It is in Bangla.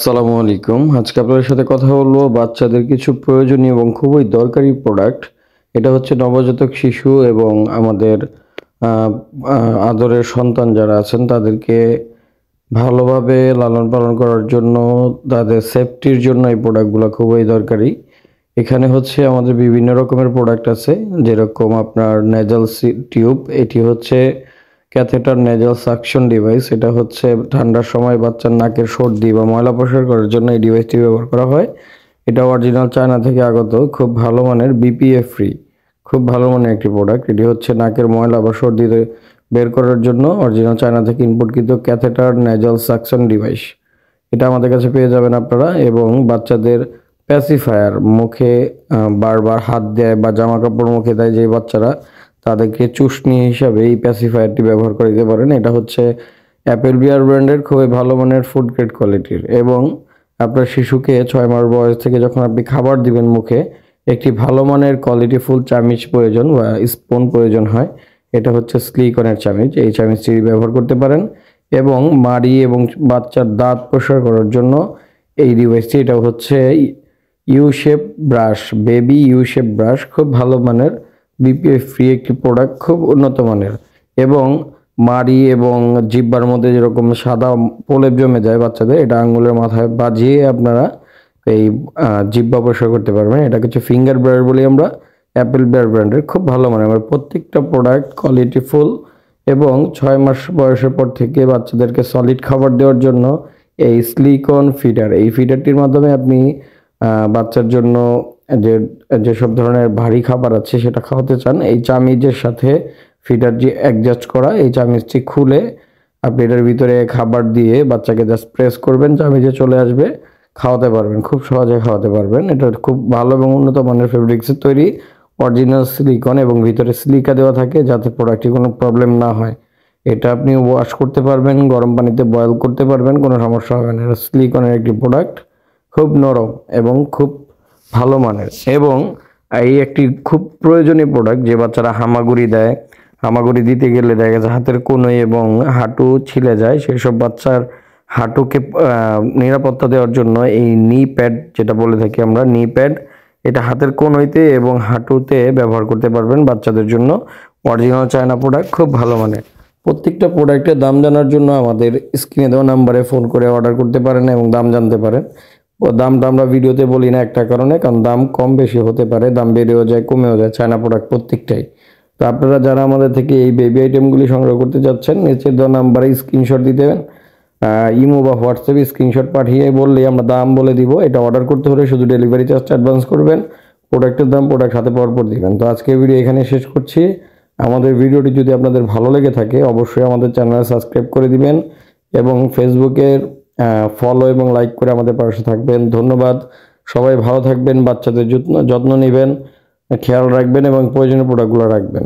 আসসালামু আলাইকুম। আজকে আপনাদের সাথে কথা বলবো বাচ্চাদের কিছু প্রয়োজনীয় এবং খুবই দরকারি প্রোডাক্ট। এটা হচ্ছে নবজাতক শিশু এবং আমাদের আ আ আদরের সন্তান যারা আছেন তাদেরকে ভালোভাবে লালন-পালন করার জন্য, তাদের সেফটির জন্য এই প্রোডাক্টগুলা খুবই দরকারি। এখানে হচ্ছে আমাদের বিভিন্ন রকমের প্রোডাক্ট আছে। যেরকম আপনার নেজাল টিউব, এটি হচ্ছে ক্যাথেটার নেজাল সাকশন ডিভাইস। এটা হচ্ছে ঠান্ডার সময় বাচ্চার নাকের সর্দি বা ময়লা পরিষ্কার করার জন্য এই ডিভাইসটি ব্যবহার করা হয়। এটা অরিজিনাল চায়না থেকে আগত, খুব ভালো মানের, বিপিএ ফ্রি। খুব ভালো মানের একটি প্রোডাক্ট। এটি হচ্ছে নাকের ময়লা বা সর্দি বের করার জন্য অরিজিনাল চায়না থেকে ইম্পোর্টকৃত ক্যাথেটার নেজাল সাকশন ডিভাইস। এটা আমাদের কাছে পেয়ে যাবেন আপনারা। এবং বাচ্চাদের প্যাসিফায়ার, মুখে বারবার হাত দেয় বা জামাকাপড় মুখে দেয় যে বাচ্চারা, তাদেরকে চুষ্নি হিসাবে এই প্যাসিফায়ারটি ব্যবহার করে দিতে পারেন। এটা হচ্ছে অ্যাপেল বিয়ার ব্র্যান্ডের খুবই ভালো মানের ফুড গ্রেড কোয়ালিটির। এবং আপনার শিশুকে 6 মাস বয়স থেকে যখন আপনি খাবার দিবেন মুখে, একটি ভালো মানের কোয়ালিটিফুল চামিচ প্রয়োজন বা স্পুন প্রয়োজন হয়। এটা হচ্ছে সিলিকনের চামিচ। এই চামিচটি ব্যবহার করতে পারেন। এবং মাড়ি এবং বাচ্চার দাঁত পরিষ্কার করার জন্য এই ডিভাইসটি, এটা হচ্ছে you shape brush, baby you shape brush. খুব ভালো মানের বিপিএ ফ্রি একটি প্রোডাক্ট, খুব উন্নত মানের। এবং মাড়ি এবং জিহ্বার মধ্যে যেরকম সাদা প্রলেপ জমে যায় বাচ্চাদের, এটা আঙ্গুলের মাথায় বাজিয়ে আপনারা এই জিহ্বা পরিষ্কার করতে পারবেন। এটা হচ্ছে ফিঙ্গার ব্রাশ বলি আমরা, অ্যাপেল বিয়ার ব্র্যান্ডের খুব ভালো মানের। আমার প্রত্যেকটা প্রোডাক্ট কোয়ালিটিফুল। এবং 6 মাস বয়সের পর থেকে বাচ্চাদেরকে সলিড খাবার দেওয়ার জন্য এই সিলিকন ফিডার, এই ফিডারটির মাধ্যমে আপনি বাচ্চার জন্য যে যেসব ধরনের ভারী খাবার আছে সেটা খাওয়াতে চান, এই চামিচের সাথে ফিডার যে অ্যাডজাস্ট করা, এই চামিচটি খুলে আপনি এটার ভিতরে খাবার দিয়ে বাচ্চাকে জাস্ট প্রেস করবেন, চামিচে চলে আসবে, খাওয়াতে পারবেন, খুব সহজে খাওয়াতে পারবেন। এটা খুব ভালো এবং উন্নত মানের ফেব্রিক্সের তৈরি, অরিজিনাল সিলিকন, এবং ভিতরে সিলিকা দেওয়া থাকে যাতে প্রোডাক্টটি কোনো প্রবলেম না হয়। এটা আপনি ওয়াশ করতে পারবেন, গরম পানিতে বয়েল করতে পারবেন, কোনো সমস্যা হবে না। এটা সিলিকনের একটি প্রোডাক্ট, খুব নরম এবং খুব ভালো মানের। এবং এই একটি খুব প্রয়োজনীয় প্রোডাক্ট, যে বাচ্চারা হামাগুড়ি দেয়, হামাগুড়ি দিতে গেলে দেখা যাচ্ছে হাতের কনুই এবং হাঁটু ছিলে যায়, সেই সব বাচ্চার হাঁটুকে নিরাপত্তা দেওয়ার জন্য এই নি প্যাড, যেটা বলে থাকি আমরা নি প্যাড, এটা হাতের কনুইতে এবং হাঁটুতে ব্যবহার করতে পারবেন বাচ্চাদের জন্য। অরিজিনাল চায়না প্রোডাক্ট, খুব ভালো মানের। প্রত্যেকটা প্রোডাক্টের দাম জানার জন্য আমাদের স্ক্রিনে দেওয়া নাম্বারে ফোন করে অর্ডার করতে পারেন এবং দাম জানতে পারেন। ও দামটা আমরা ভিডিওতে বলি না একটা কারণে, কারণ দাম কম বেশি হতে পারে, দাম বেড়েও যায় কমেও যায় চায়না প্রোডাক্ট প্রত্যেকটাই। তো আপনারা যারা আমাদের থেকে এই বেবি আইটেমগুলি সংগ্রহ করতে যাচ্ছেন, নিচে দেওয়া নাম্বারে স্ক্রিনশট দিতে দেবেন। ইমো বা হোয়াটসঅ্যাপে স্ক্রিনশট পাঠিয়ে বললেই আমরা দাম বলে দিব। এটা অর্ডার করতে হলে শুধু ডেলিভারি চার্জটা অ্যাডভান্স করবেন, প্রোডাক্টের দাম প্রোডাক্ট হাতে পাওয়ার পর দিবেন। তো আজকের ভিডিও এখানে শেষ করছি। আমাদের ভিডিওটি যদি আপনাদের ভালো লেগে থাকে অবশ্যই আমাদের চ্যানেল সাবস্ক্রাইব করে দিবেন এবং ফেসবুকের ফলো এবং লাইক করে আমাদের পাশে থাকবেন। ধন্যবাদ। সবাই ভালো থাকবেন, বাচ্চাদের যত্ন নেবেন, খেয়াল রাখবেন এবং প্রয়োজনীয় প্রোডাক্টগুলো রাখবেন।